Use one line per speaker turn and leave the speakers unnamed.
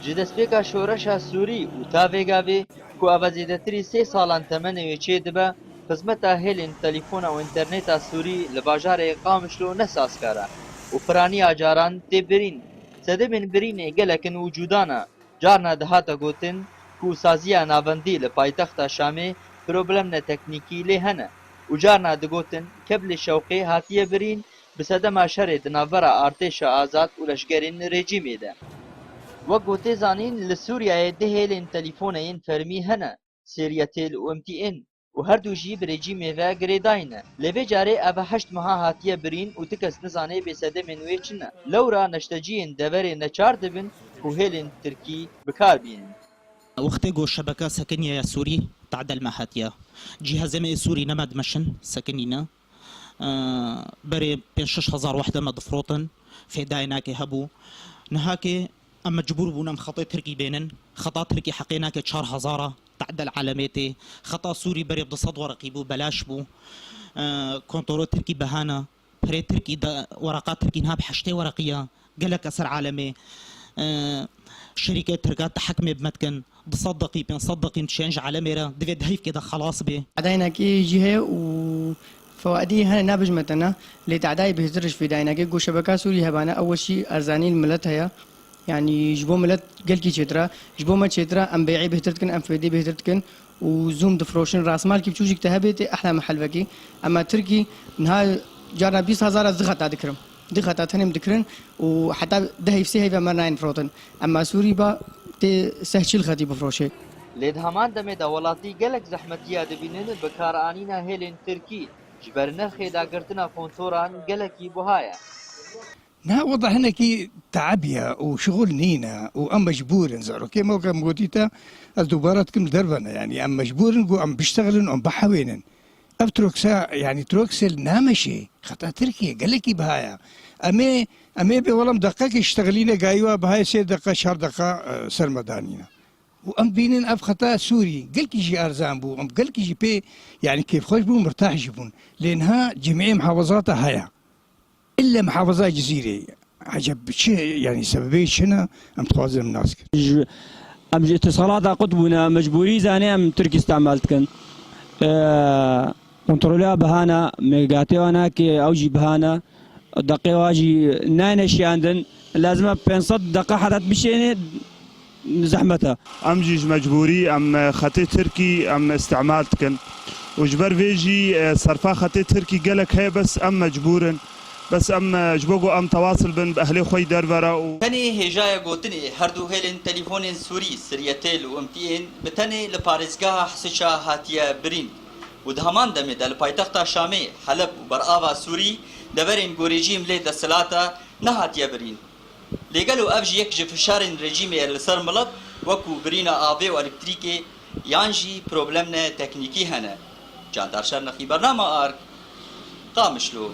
ji destpêka şoreşa Sûrî û tavêgavê ku avazêdetirî 3 salan temenê çê dibe, xizmeta hêlên telîfona û înterneta Sûrî li bajarê Qamişlo ne sazkar e û piraniya caran tê birîn. Sedemên birînê gelekin wicûdan e. Carna dihate gotin ku saziya navendî li paytexta Şamê problemne teknîkî lê hene û carna digotin Keblê Şewqê hatiye birîn bi sedema şerê di navbera artêşa azad û leşkerên rejîmê de. Wek gotê zanîn li Sûriyayê dih hêlên telîfoneyên fermî hene, Seriyetel û MTN û her du jî bi rejîmê ve girêdayî ne. Lê vê carê ev 8 meha hatiye birîn û ti kes nizane bêsedemên wê çi ne. Lewra neşteciyên deverê neçar dibin ku hêlên Tirkî bikar bînin.
وقتی گو شبکه سکنیه سوری تعدل مهاتیا جهازمه سوری نمد مشن سکنینا بري 5000 وحده مضفروطن في دايناكي هبو نهاكي اما مجبور بونم خطا تركي بينن خطا تركي حقيناكي 4000 تعدل علاماتي خطا سوري بري بصد ورقي بو بلاش بو كنترول تركي بهانا بري تركي ورقات تركي نها بحشتي ورقيه قالك اسر عالمي شركات تركات تحكمي بمتكن بصدقي بنصدقي تشينج على ميرا ديفيد هيف كده خلاص به
دايناكي جهه و فوائدي هنا نابج متنا لتعداي بهزرش في دايناكي جو شبكه سوري هبانا اول شيء ارزاني الملت هيا يعني جبو ملت قال كي تشترا جبو ما تشترا ام بيعي بهترتكن ام فيدي بهترتكن وزوم دفروشن راس مال كي بتوجك تهبتي احلى محل بكي اما تركي نها جارنا 20000 زغطا ذكرم دخلت تنم ذكرن وحتى ده يفسي هي بمرنا فروتن اما سوري با سهل خدي بفروشه
لێ هەمان دەمێدا وڵاتی gelek zehmetiya dibînin bi karanîna hêlên Tirkî ji ber nirxê dagirtina kontoran gelekî buha ye.
نا وضع هنا كي تعبية وشغل نينا وأم مجبور نزارو كي موقع موتيتا الدوبارات كم دربنا يعني أم مجبور نقول أم بيشتغلن أم بحوينن أفتروكسا يعني تروكسل نامشي خطأ تركيا قال لك بهايا أمي بولم دقيقة اشتغلينا جايوا بهاي 6 دقيقة 10 دقيقة سرمدانينا وأم بينن أب خطأ سوري قال لك يجي أرزان بو أم قال لك يجي بي يعني كيف خوش بو مرتاح يجيبون لأنها جميع محافظاتها هيا إلا محافظة جزيرة عجب شيء يعني سببي شنا أم تخازن الناس
أم اتصالات قطبنا مجبوري زاني أم تركي استعملت كن كنترولها بهانا ميجاتيوانا كي أوجي بهانا دقيقة واجي ناينشي عندن لازم 500 دقيقة حتى بشيني زحمتها
أم جيج مجبوري أم خطي تركي أم استعمالت كن وجبر فيجي صرفا خطي تركي قالك هي بس أم مجبورن بس ام جبوغو ام تواصل بين باهلي خوي دربرا
تني هجايا گوتني هردو هيلن تليفونين سوري سريتيل و MTN بتني لباريزگاه حسشا هاتيا برين و دهمان دمي دل پايتختا شامي حلب و برآوا سوري دورين گو ريجيم لي دسلاتا نهاتيا برين لګلو افجي يك جفشارن ريجيمي لسر ملت وكو برينا آبي و الكتريكي يانجي پروبلمنا تكنيكي هنا جاندارشار نخي برنامه آرك قامشلو